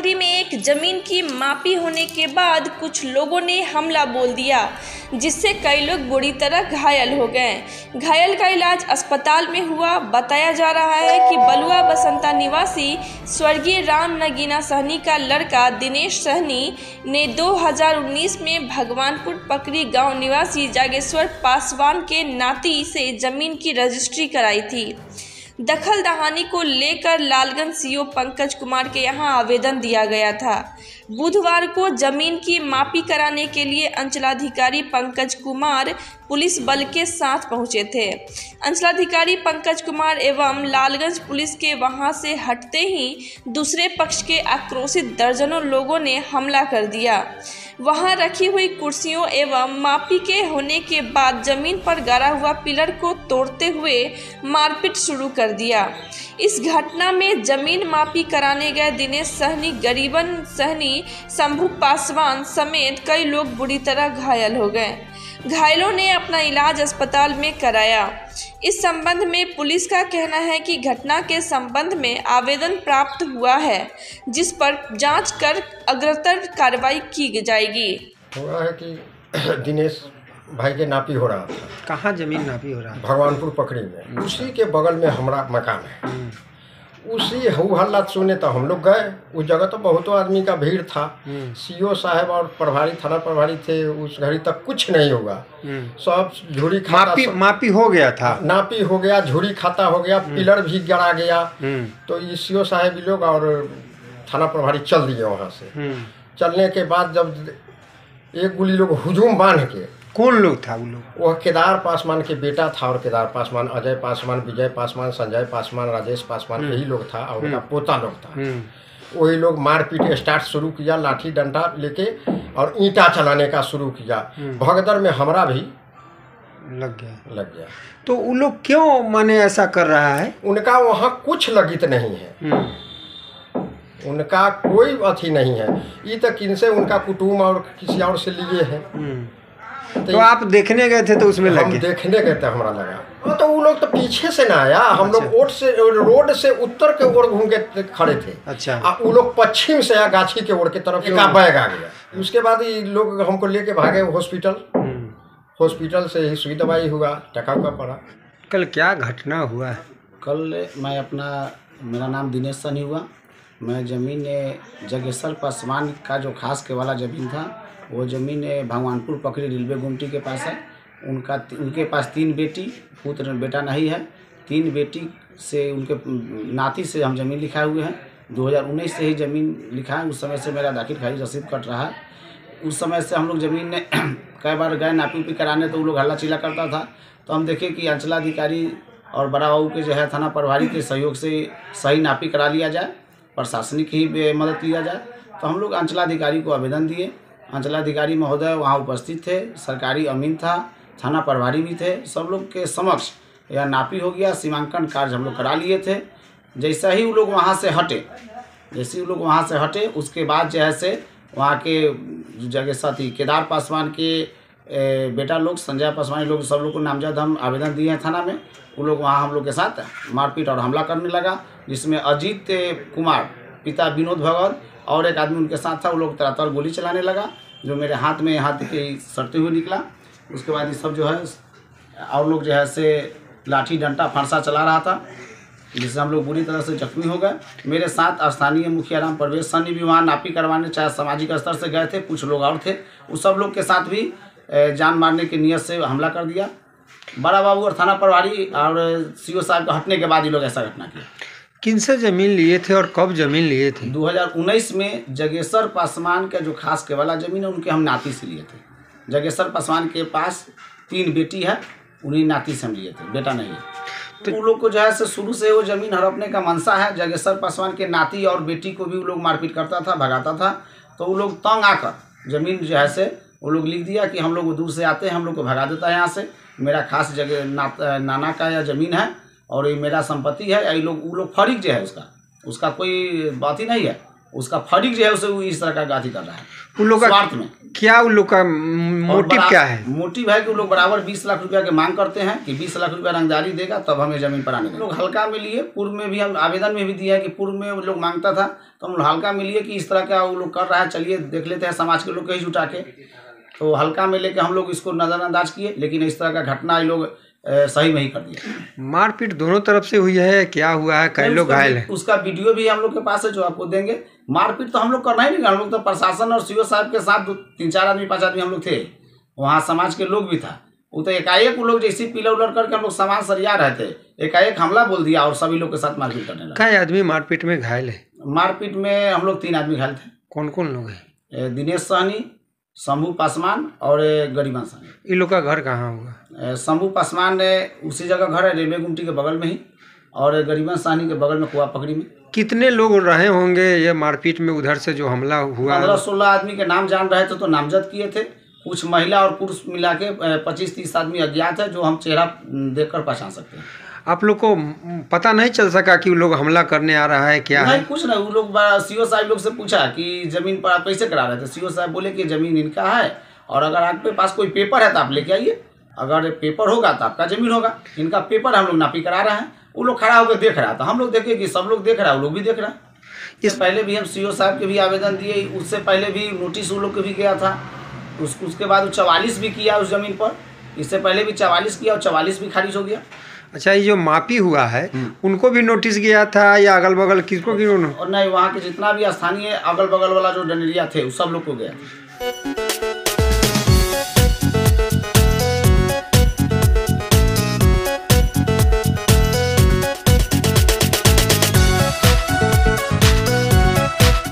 पकड़ी में एक जमीन की मापी होने के बाद कुछ लोगों ने हमला बोल दिया, जिससे कई लोग बुरी तरह घायल हो गए। घायल का इलाज अस्पताल में हुआ। बताया जा रहा है कि बलुआ बसंता निवासी स्वर्गीय राम नगीना सहनी का लड़का दिनेश सहनी ने 2019 में भगवानपुर पकड़ी गांव निवासी जागेश्वर पासवान के नाती से जमीन की रजिस्ट्री कराई थी। दखल दहानी को लेकर लालगंज सीओ पंकज कुमार के यहां आवेदन दिया गया था। बुधवार को जमीन की मापी कराने के लिए अंचलाधिकारी पंकज कुमार पुलिस बल के साथ पहुंचे थे। अंचलाधिकारी पंकज कुमार एवं लालगंज पुलिस के वहां से हटते ही दूसरे पक्ष के आक्रोशित दर्जनों लोगों ने हमला कर दिया। वहां रखी हुई कुर्सियों एवं मापी के होने के बाद जमीन पर गाड़ा हुआ पिलर को तोड़ते हुए मारपीट शुरू कर दिया। इस घटना में जमीन मापी कराने गए दिनेश सहनी, गरीबन सहनी, शंभू पासवान समेत कई लोग बुरी तरह घायल हो गए। घायलों ने अपना इलाज अस्पताल में कराया। इस संबंध में पुलिस का कहना है कि घटना के संबंध में आवेदन प्राप्त हुआ है, जिस पर जांच कर अग्रतर कार्रवाई की जाएगी। हुआ है कि दिनेश भाई के नापी हो रहा था। कहाँ जमीन नापी हो रहा है? भगवानपुर पकड़ी में। उसी के बगल में हमारा मकान है। उसी हु हल्ला सुने तो हम लोग गए। उस जगह तो बहुत आदमी का भीड़ था। सीओ साहब और प्रभारी, थाना प्रभारी थे। उस घड़ी तक कुछ नहीं होगा। सब झुरी खाता मापी हो गया था। नापी हो गया, झुरी खाता हो गया, पिलर भी गड़ा गया। तो ये सीओ साहब लोग और थाना प्रभारी चल दिए वहाँ से। चलने के बाद जब एक गुली लोग हुजूम बांध के। कौन लोग था वो लोग? वह केदार पासवान के बेटा था और केदार पासवान, अजय पासवान, विजय पासवान, संजय पासवान, राजेश पासवान, यही लोग था और उनका पोता लोग था। वही लोग मारपीट स्टार्ट शुरू किया, लाठी डंडा लेके और ईंटा चलाने का शुरू किया। भगदड़ में हमरा भी लग गया। तो वो लोग क्यों माने ऐसा कर रहा है? उनका वहाँ कुछ लगित नहीं है। उनका कोई अथी नहीं है। ये तो किनसे उनका कुटुंब और किसी और से लिए हैं। तो आप देखने गए थे तो उसमें लगे? हम देखने गए थे, हमारा लगा। तो वो लोग तो पीछे से ना आया। हम लोग रोड से उत्तर के ओर घूम के खड़े थे। अच्छा। वो लोग पश्चिम से आया, गाछी के ओर के तरफ एक बैग आ गया। उसके बाद ये लोग हमको लेके भागे हॉस्पिटल। हॉस्पिटल से ही सुई दवाई हुआ, टका उका पड़ा। कल क्या घटना हुआ है? कल मेरा नाम दिनेश सहनी हुआ। मैं ज़मीन जागेश्वर पासवान का जो खास के वाला ज़मीन था, वो ज़मीन भगवानपुर पकड़ी रेलवे गुमटी के पास है। उनके पास 3 बेटी, पुत्र बेटा नहीं है। 3 बेटी से उनके नाती से हम ज़मीन लिखाए हुए हैं। 2019 से ही ज़मीन लिखा है। उस समय से मेरा दाखिल खारिज रसीद कट रहा है। उस समय से हम लोग ज़मीन कई बार गए नापी कराने, तो वो लोग हल्ला चिल्ला करता था। तो हम देखे कि अंचलाधिकारी और बड़ा बाबू के जो है थाना प्रभारी के सहयोग से सही नापी करा लिया जाए, प्रशासनिक ही मदद लिया जाए। तो हम लोग अंचलाधिकारी को आवेदन दिए। अंचलाधिकारी महोदय वहाँ उपस्थित थे, सरकारी अमीन था, थाना प्रभारी भी थे। सब लोग के समक्ष यह नापी हो गया। सीमांकन कार्य हम लोग करा लिए थे। जैसा ही वो लोग वहाँ से हटे, उसके बाद जो है से वहाँ के जगह साथी केदार पासवान के बेटा लोग, संजय पासवान लोग, सब लोग को नामजद हम आवेदन दिए हैं थाना में। वो लोग वहाँ हम लोग के साथ मारपीट और हमला करने लगा, जिसमें अजीत कुमार पिता विनोद भगत और एक आदमी उनके साथ था। वो लोग तरातर गोली चलाने लगा, जो मेरे हाथ के सटते हुए निकला। उसके बाद ये सब जो है और लोग जो है से लाठी डंडा फरसा चला रहा था, जिससे हम लोग बुरी तरह से जख्मी हो गए। मेरे साथ स्थानीय मुखिया राम प्रवेश सहनी भी वहाँ नापी करवाने, चाहे सामाजिक स्तर से गए थे, कुछ लोग और थे। उस सब लोग के साथ भी जान मारने की नीयत से हमला कर दिया। बड़ा बाबू और थाना प्रभारी और सीओ साहब के हटने के बाद ये लोग ऐसा घटना किया। किनसे ज़मीन लिए थे और कब ज़मीन लिए थे? 2019 में जागेश्वर पासवान का जो खास के वाला ज़मीन है, उनके हम नाती से लिए थे। जागेश्वर पासवान के पास 3 बेटी है, उन्हीं नाती से हम लिए थे, बेटा नहीं है। तो उन लोग को जो है से शुरू से वो ज़मीन हड़पने का मनसा है। जागेश्वर पासवान के नाती और बेटी को भी वो लोग मारपीट करता था, भगाता था। तो वो लोग तंग आकर ज़मीन जो है से वो लोग लिख दिया कि हम लोग दूर से आते हैं, हम लोग को भगा देता है यहाँ से। मेरा खास जगह नाना का यह ज़मीन है और ये मेरा संपत्ति है। ये लोग वो लोग फरीक जो है उसका कोई बात ही नहीं है। उसका फरीक जो है उसे वो इस तरह का गाथी कर रहा है उन लोग का स्वार्थ में। क्या, उन लोग का मोटिव क्या है? मोटिव है कि वो लोग बराबर 20 लाख रुपया की मांग करते हैं कि 20 लाख रुपया रंगदारी देगा तब हमें जमीन पर आने देंगे। लोग हल्का में लिए, पूर्व में भी हम आवेदन में भी दिया है कि पूर्व में वो लोग मांगता था तो हम लोग हल्का में लिए कि इस तरह का वो लोग कर रहा है, चलिए देख लेते हैं समाज के लोग कहीं जुटा के, तो हल्का में लेके हम लोग इसको नज़रअंदाज किए। लेकिन इस तरह का घटना ये लोग सही में ही कर दिया। मारपीट दोनों तरफ से हुई है, क्या हुआ है, कई लोग घायल हैं? उसका वीडियो भी हम लोग के पास है जो आपको देंगे। मारपीट तो हम लोग करना ही नहीं, हम लोग तो प्रशासन और सीओ साहब के साथ 3-4 आदमी 5 आदमी हम लोग थे, वहाँ समाज के लोग भी था। वो तो एकाएक वो लोग जैसे पीला उलर करके हम लोग सामान सरिया रहे थे, एकाएक हमला बोल दिया और सभी लोग के साथ मारपीट करने लगा। कई आदमी मारपीट में घायल है? मारपीट में हम लोग 3 आदमी घायल थे। कौन कौन लोग हैं? दिनेश सहनी, शंभू पासवान और गरिमा सहनी। इन लोग का घर कहाँ हुआ? शंभू पासवान उसी जगह घर है, रेलवे गुमटी के बगल में ही, और गरिमा सहनी के बगल में कुआ पकड़ी में। कितने लोग रहे होंगे ये मारपीट में उधर से जो हमला हुआ? 15-16 आदमी के नाम जान रहे थे तो नामजद किए थे। कुछ महिला और पुरुष मिला के 25-30 आदमी अज्ञात है जो हम चेहरा देखकर पहचान सकते हैं। आप लोग को पता नहीं चल सका कि वो लोग हमला करने आ रहा है, क्या नहीं, है? कुछ नहीं। वो लोग सीओ साहब लोग से पूछा कि जमीन पर आप कैसे करा रहे थे। सीओ साहब बोले कि जमीन इनका है और अगर आपके पास कोई पेपर है तो आप लेके आइए, अगर पेपर होगा तो आपका जमीन होगा। इनका पेपर हम लोग नापी करा रहे हैं। वो लोग खड़ा होकर देख रहा था, हम लोग देखे कि सब लोग देख रहा है, वो लोग भी देख रहा है। इस पहले भी हम सीओ साहब के भी आवेदन दिए, उससे पहले भी नोटिस वो लोग के भी गया था। उसके बाद 44 भी किया उस जमीन पर, इससे पहले भी 44 किया और 44 भी खारिज हो गया। अच्छा, ये जो मापी हुआ है उनको भी नोटिस गया था या अगल बगल किसको? और नहीं, वहाँ के जितना भी स्थानीय अगल बगल वाला जो डंडरिया थे उस सब लोग को गया था।